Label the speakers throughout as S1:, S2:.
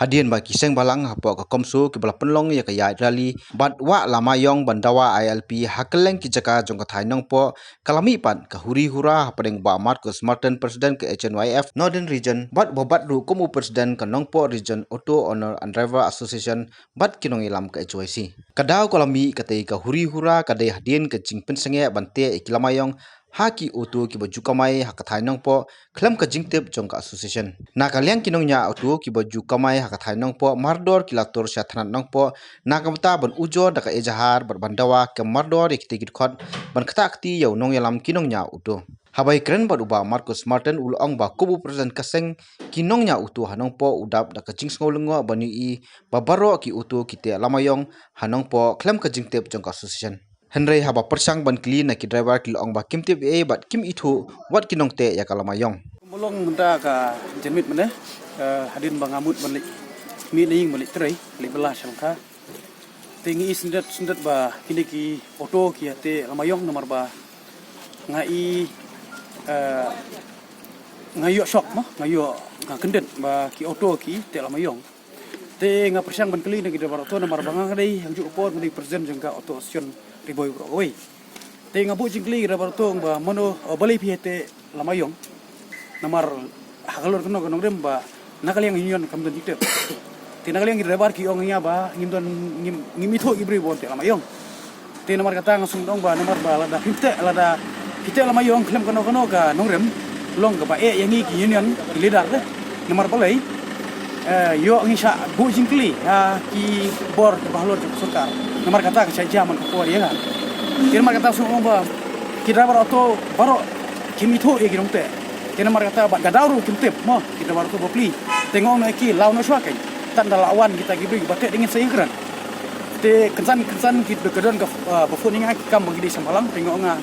S1: Hadian bagi seng balang hapo ka komsu ki bala penlong ya ka yai rally bat wa lama yong bandawa ILP hakeleng ki jaka jong ka thainong po kalami pan ka huri hura hapadeng ba Marcus Martin president ke HNYF Northern Region bat bobat ru komu president ka nongpo region Auto Owner and Driver Association bat kinong ilam ka HYC kadau kalami katei ka huri hura kadai hadian ke jingpen senge bante ikilamayong haki auto ki baju kamai hakathai nong po klem ka jingtep jong ka association na kalyang kinong nya auto ki baju kamai hakathai nong po mardor kilator syathanan nong po na kamta ban ujo daka ejahar berbandawa ke mardor ikti khot ban khata akti yau nong yalam kinong nya auto habai kren bad uba Marcus Martin ulong ba kubu present kaseng kinong nya auto hanong po udap daka jingsngol lengo bani i babaro ki auto kite lamayong hanong po klem ka jingtep jong ka association Henry haba persang ban kli na ki driver kil ong ba kim tip e bat kim itu wat kinong te ya kalamayong
S2: mulong menta ka jenmit mene hadin bangamut balik mi ning balik trai balik belas sangka tingi sendet ba kini ki auto ki ate lamayong nomor ba ngai ngayo shop mo ngayo kendet ba ki auto ki te lamayong te nga persang ban kli na ki driver auto nomor bangang dei hang ju upor meni present jengka auto station riboy bro oi te nga bu jingli driver auto ba mono bali pi te lamayong namar hagalor kono kono rem ba nakaliang union kam don dite te nakaliang driver ki ong nya ba ngim ngimito ibri bon te lamayong te namar kata ngasung dong ba namar ba lada pite lamayong klem kono ka nongrem long ka ba yangi ki union leader de namar balai yo ngisa bu jingli ki bor bahlor surkar nomor kata ke jaman ke kuar ya kan kira nomor kata semua ba kita baru auto baru kimi tu ya kirong te kira nomor kata ba gadaru kim tip mo kita baru tu beli tengok nak ki lawan nak suakai tanda lawan kita gibri batek dengan seinkran te kensan kita kedon ke bafun ingat kam bagi di samalang tengok nga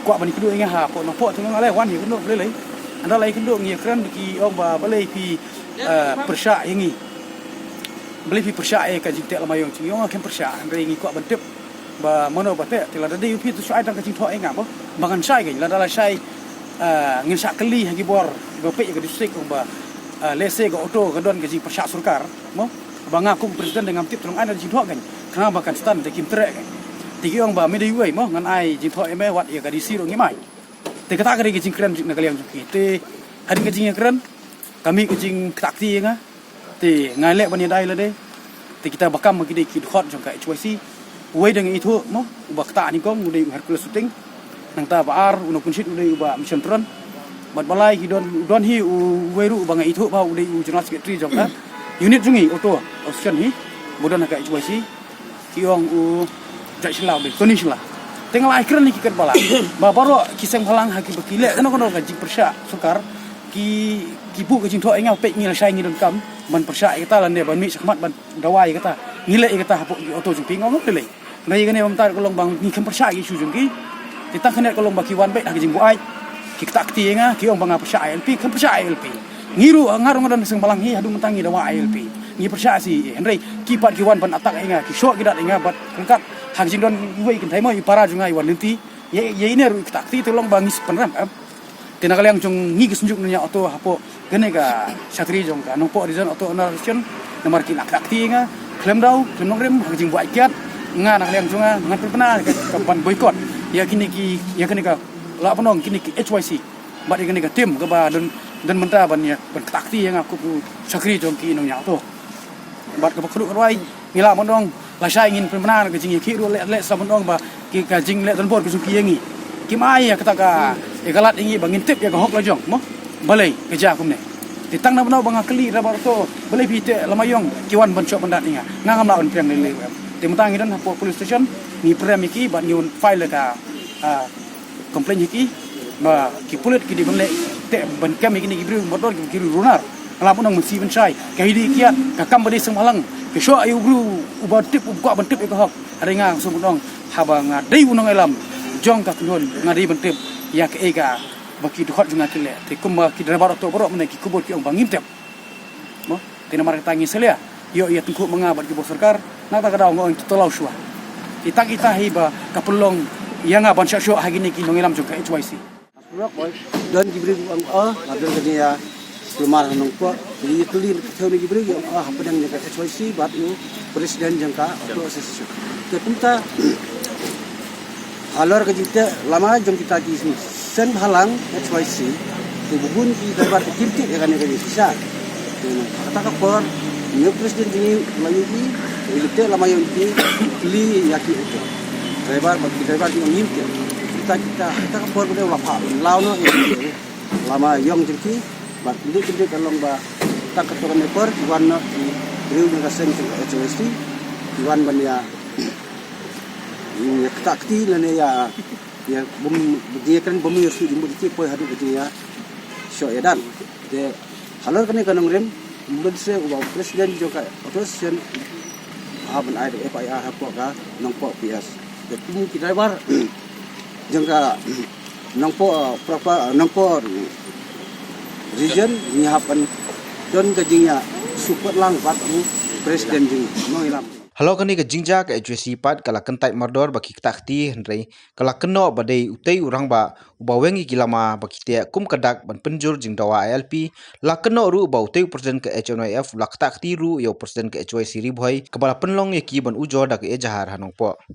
S2: kuat bani kedua ingat ha po no po tengok ngale wan ya kedua boleh lai anda lai kedua ngi kran ki ong ba balai pi persya ingi beli pi persya ka jingte lamayong cing yong kem persya ngri ngi kuat bentep ba mono bate tila dadi upi tu suai dang ka jing tho enga bo bangan sai ge la dala sai ngin sak keli hagi bor go pe ke distrik ba lese go auto ka don ka jing persya surkar mo banga ku presiden dengan tip tolong ana jing tho gan kana bakan stan te kim tre tigi ong ba me dei wei mo ngan ai jing tho eme wat ya ka di siro ngi mai te kata ka ge jing kren na kaliang ki te hadin ka jing kren kami ke jing takti nga te ngalek bani dai la de te kita bakam magi de ki khot jong ka HYC wei dengan itu mo ubak ta ni kong udai Hercules shooting nang ta baar uno kunsit udai uba mission tron bat balai ki don hi wei ru banga itu ba udai general secretary jong ka unit jungi auto option hi bodon ka HYC ki ong jai silau de toni sila tengah akhir ni ki kat bala ba baro kisang halang haki bakile kono ka jing persya sukar ki bu ke jing tho engau pe ngil sai ngi don kam ban persya kita lan de ban mi sakmat ban dawai kita ngile kita hapo auto jing ping ngong le ngai gane bam tar kolong bang ni kem persya ki su jung ki titang khanet kolong ba ki wan be ha jing bu ai ki tak ti nga ki ong bang persya ILP kem persya ILP ngiru ngarung ngadon sing balang hi hadu mentangi dawa ILP ngi persya si henry ki pat ki wan ban atak nga ki shot ki dat nga bat kengkat ha jing don wei kin thai mo i para jungai wan lenti ye ini ru ki tak ti tolong bang is penram tina kaliang jong ngi kesunjuk nya auto hapo gene ka satri jong ka nongpo region auto operation nomor ki nak ti nga klem dau klem nongrem hang jing buat kiat nga nak kaliang jong nga pernah ka ban boykot ya kini ka la panong kini ki HYC bat kini ka tim ka ba dan mentah ban ya ban takti nga aku satri jong ki nong nya auto bat ka khuduk roi ngila monong la sai ngin pernah ka jing ki ru le sa monong ba ki ka jing le don bor ku ki yangi kimai ya kata ka ekalat ingi bangin tip ya ka hok lajong mo balai keja kumne ditang na bang keli ra to balai pite lamayong kiwan ban chok bandat inga ngam la on prem le te mutang idan hapo police station ni prem iki ban nyun file ka complain iki ba ki pulit ki di banle te ban kam iki ni bru motor ki runar ala punong mensi ban sai ka hidi kiat ka kam bade semalang ke sho ayu bru uba tip ubqa ban tip ka hok are nga so punong haba nga dei unong elam jong ka kulon ngari bentep ya ke ega baki dukhot junga tele te kumba ki driver auto borok mena ki kubur ki ong bangim tep mo te namar tangi selia yo ya tungku mengabat ki bos sarkar na ta kadau ngong tolau shua kita hiba kapulong yang aban syak hagi ni ki nongilam jong ka HYC
S3: dan diberi uang ngadon ke dia lumar nong po
S2: Jadi kali tahu ni beri apa yang jangka HYC bat you presiden jangka auto association. Kita alor ke kita lama jom kita di sini sen halang HYC tu bugun di dapat kirti ya kan bisa. Kata kapor new presiden ini layu di kita lama yang di beli yaki itu. Driver di ngimpi. Kita kapor pada lapa lau no lama yang jadi bat ini kita kalau ba tak keturunan ekor iwan no di riu dengan sen HYC iwan bania ketakti lane ya dia kan bumi ursu di mudi poi hadu dia so ya dan de halor kan kanong rem mungkin se ubah presiden juga otosen aban air FIA hapo ka nongpo PS de pun kita bar jangka nongpo propa nongpo region ni hapan don kajingnya support lang bat presiden jing no ilam.
S1: Halo kani ke jingja ke HYC pat kala kentai mardor baki takti hendrei kala keno badai utei urang ba ubawengi kilama baki te kum kadak ban penjur jing dawa ILP la keno ru ba utei presiden ke HNIF la takti ru yo presiden ke HYC ribhoi kepala penlong ye ki ban ujo dak e jahar hanongpo.